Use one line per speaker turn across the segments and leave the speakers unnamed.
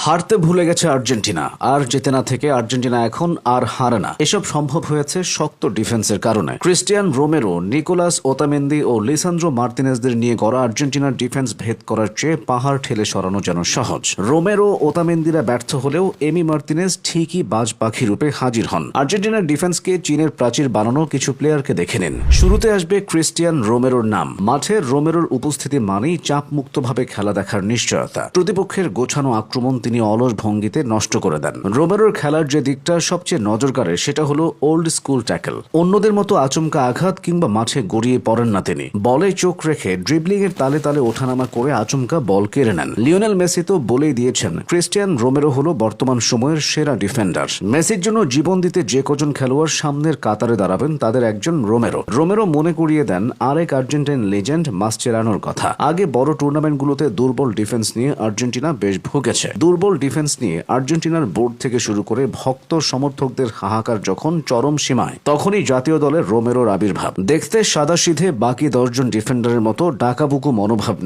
হারতে ভুলে গেছে আর্জেন্টিনা, আর জেতে না থেকে আর্জেন্টিনা এখন আর হারে না। এসব সম্ভব হয়েছে শক্ত ডিফেন্সের কারণে। ক্রিস্টিয়ান রোমেরো, নিকোলাস ওতামেন্দি ও লিসান্দ্রো মার্তিনেজদের নিয়ে গড়া আর্জেন্টিনার ডিফেন্স ভেদ করার চেয়ে পাহাড় ঠেলে সরানো যেন সহজ। রোমেরো, ওতামেন্দিরা ব্যর্থ হলেও এমি মার্তিনেজ ঠিকই বাজ পাখি রূপে হাজির হন। আর্জেন্টিনার ডিফেন্সকে চীনের প্রাচীর বানানো কিছু প্লেয়ারকে দেখে নিন। শুরুতে আসবে ক্রিস্টিয়ান রোমেরোর নাম। মাঠে রোমেরোর উপস্থিতি মানেই চাপমুক্তভাবে খেলা দেখার নিশ্চয়তা। প্রতিপক্ষের গোছানো আক্রমণ তিনি অলস ভঙ্গিতে নষ্ট করে দেন। রোমেরোর খেলার যে দিকটা সবচেয়ে নজর কাড়ে সেটা হলো ওল্ড স্কুল ট্যাকল। অন্যদের মতো আচমকা আঘাত কিংবা মাঠে গড়িয়ে পড়েন না তিনি। বলে চোখ রেখে ড্রিবলিং এর তালে তালে ওঠানামা করে আচমকা বল কেড়ে নেন। লিওনেল মেসি তো বলেই দিয়েছেন, ক্রিস্টিয়ান রোমেরো হলো বর্তমান সময়ের সেরা ডিফেন্ডার। মেসির জন্য জীবন দিতে যে কজন খেলোয়াড় সামনের কাতারে দাঁড়াবেন তাদের একজন রোমেরো। রোমেরো মনে করিয়ে দেন আরেক আর্জেন্টাইন লেজেন্ড মাসচেরানোর কথা। আগে বড় টুর্নামেন্টগুলোতে দুর্বল ডিফেন্স নিয়ে আর্জেন্টিনা বেশ ভুগেছে। দুর্বল ডিফেন্স নিয়ে আর্জেন্টিনার বোর্ড থেকে শুরু করে ভক্ত সমর্থকদের হাহাকার যখন চরম সীমায়, তখনই জাতীয় দলের রোমেরোর আবির্ভাব। দেখতে সাদাসিধে বাকি 10 জন ডিফেন্ডারের মতো ডাকাবুকু মনোভাব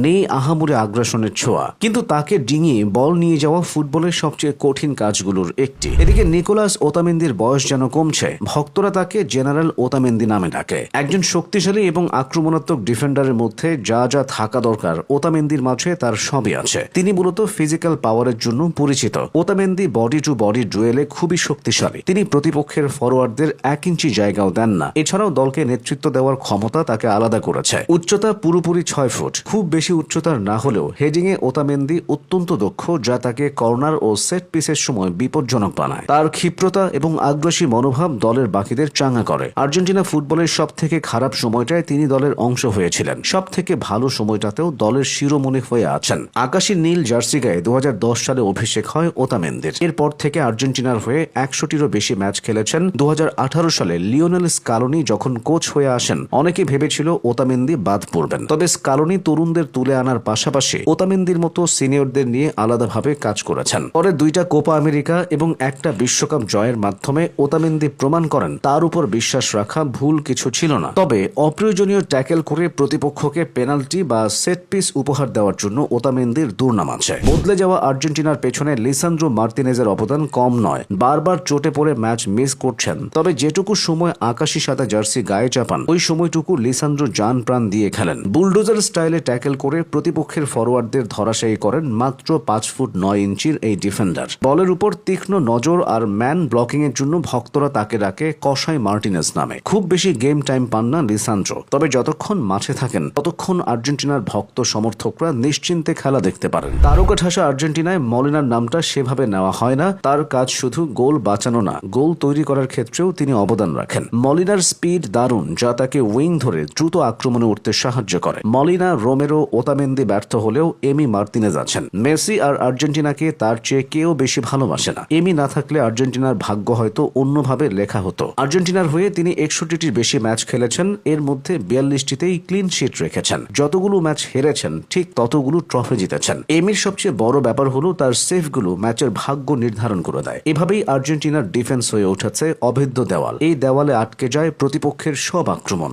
নেই আহামুরে আগ্রাসনের ছোঁয়া, কিন্তু তাকে ডিঙিয়ে বল নিয়ে যাওয়া ফুটবলের সবচেয়ে কঠিন কাজগুলোর একটি। এদিকে নিকোলাস ওতামেন্দির বয়স যেন কমছে, ভক্তরা তাকে জেনারেল ওতামেন্দি নামে ডাকে। একজন শক্তিশালী এবং আক্রমণাত্মক ডিফেন্ডারের মধ্যে যা যা থাকা দরকার ওতামেন্দির মাঝে তার সবই আছে। তিনি মূলত ফিজিক্যাল পাওয়ারের জন্য পরিচিত। ওতামেন্দি বডি টু বডি ডুয়েলে খুবই শক্তিশালী। তিনি প্রতিপক্ষের ফরোয়ার্ডদের 1 ইঞ্চি জায়গাও দেন না। এছাড়াও দলকে নেতৃত্ব দেওয়ার ক্ষমতা তাকে আলাদা করেছে। উচ্চতা পুরোপুরি 6 ফুট। খুব বেশি উচ্চতার না হলেও হেডিং এ ওতামেন্দি অত্যন্ত দক্ষ, যা তাকে কর্নার ও সেট পিসের সময় বিপজ্জনক বানায়। তার ক্ষিপ্রতা এবং আগ্রাসী মনোভাব দলের বাকিদের চাঙ্গা করে। আর্জেন্টিনা ফুটবলের সব থেকে খারাপ সময়টায় তিনি দলের অংশ হয়েছিলেন। সব থেকে ভালো সময়টাতেও দলের শিরোমণি হয়ে আছেন। আকাশী নীল জার্সি গায়ে 2010 সালে অভিষেক হয় ওতামেন্দির। এরপর থেকে আর্জেন্টিনার হয়ে 100টিরও বেশি ম্যাচ খেলেছেন। 2018 সালে লিওনেল স্কালোনি যখন কোচ হয়ে আসেন, অনেকে ভেবেছিল ওতামেন্দি বাদ পড়বেন। তবে স্কালোনি তরুণদের তুলে আনার পাশাপাশি ওতামেন্দির মতো সিনিয়রদের নিয়ে আলাদাভাবে কাজ করেছেন। পরে 2টা কোপা আমেরিকা এবং 1টা বিশ্বকাপ জয়ের মাধ্যমে ওতামেন্দি প্রমাণ করেন তার উপর বিশ্বাস রাখা ভুল কিছু ছিল না। তবে অপ্রয়োজনীয় ট্যাকেল করে প্রতিপক্ষকে পেনাল্টি বা সেট পিস উপহার দেওয়ার জন্য ওতামেন্দির দুর্নাম আছে। বদলে যাওয়া আর্জেন্টিনার পেছনে লিসান্দ্রো মার্তিনেজের অবদান কম নয়। বারবার চোটে পড়ে ম্যাচ মিস করছেন, তবে যেটুকু সময় আকাশী সাদা জার্সি গায়ে চাপান ওই সময়টুকু লিসান্দ্রো জান প্রাণ দিয়ে খেলেন। বুলডোজার স্টাইলে ট্যাকেল করে প্রতিপক্ষের ফরওয়ার্ডদের ধরাশায়ী করেন মাত্র 5 ফুট 9 ইঞ্চির এই ডিফেন্ডার। বলের উপর তীক্ষ্ণ নজর আর ম্যান ব্লকিং এর জন্য ভক্তরা তাকে ডাকে কসাই মার্টিনেজ নামে। খুব বেশি গেম টাইম পান না লিসান্দ্রো, তবে যতক্ষণ মাঠে থাকেন ততক্ষণ আর্জেন্টিনার ভক্ত সমর্থকরা নিশ্চিন্তে খেলা দেখতে পারেন। তারকা ঠাসা আর্জেন্টিনায় মলিনার নামটা সেভাবে নেওয়া হয় না। তার কাজ শুধু গোল বাঁচানো না, গোল তৈরি করার ক্ষেত্রেও তিনি অবদান রাখেন। মলিনার স্পিড দারুণ, যা তাকে উইং ধরে দ্রুত আক্রমণে উঠতে সাহায্য করে। মলিনা, রোমেরো, ওতামেন্দি ব্যর্থ হলেও এমি মার্তিনেজ আছেন। মেসি আর আর্জেন্টিনাকে তার চেয়ে কেউ বেশি ভালোবাসে না। এমি না থাকলে আর্জেন্টিনার ভাগ্য হয়তো অন্যভাবে লেখা হতো। আর্জেন্টিনার হয়ে তিনি 61টির বেশি ম্যাচ খেলেছেন, এর মধ্যে 42টিতেই ক্লিন শিট রেখেছেন। যতগুলো ম্যাচ হেরেছেন ঠিক ততগুলো ট্রফি জিতেছেন। এমির সবচেয়ে বড় ব্যাপার হলো তার সেভগুলো ম্যাচের ভাগ্য নির্ধারণ করে দেয়। এভাবেই আর্জেন্টিনার ডিফেন্স হয়ে উঠেছে অভেদ্য দেওয়াল। এই দেওয়ালে আটকে যায় প্রতিপক্ষের সব আক্রমণ।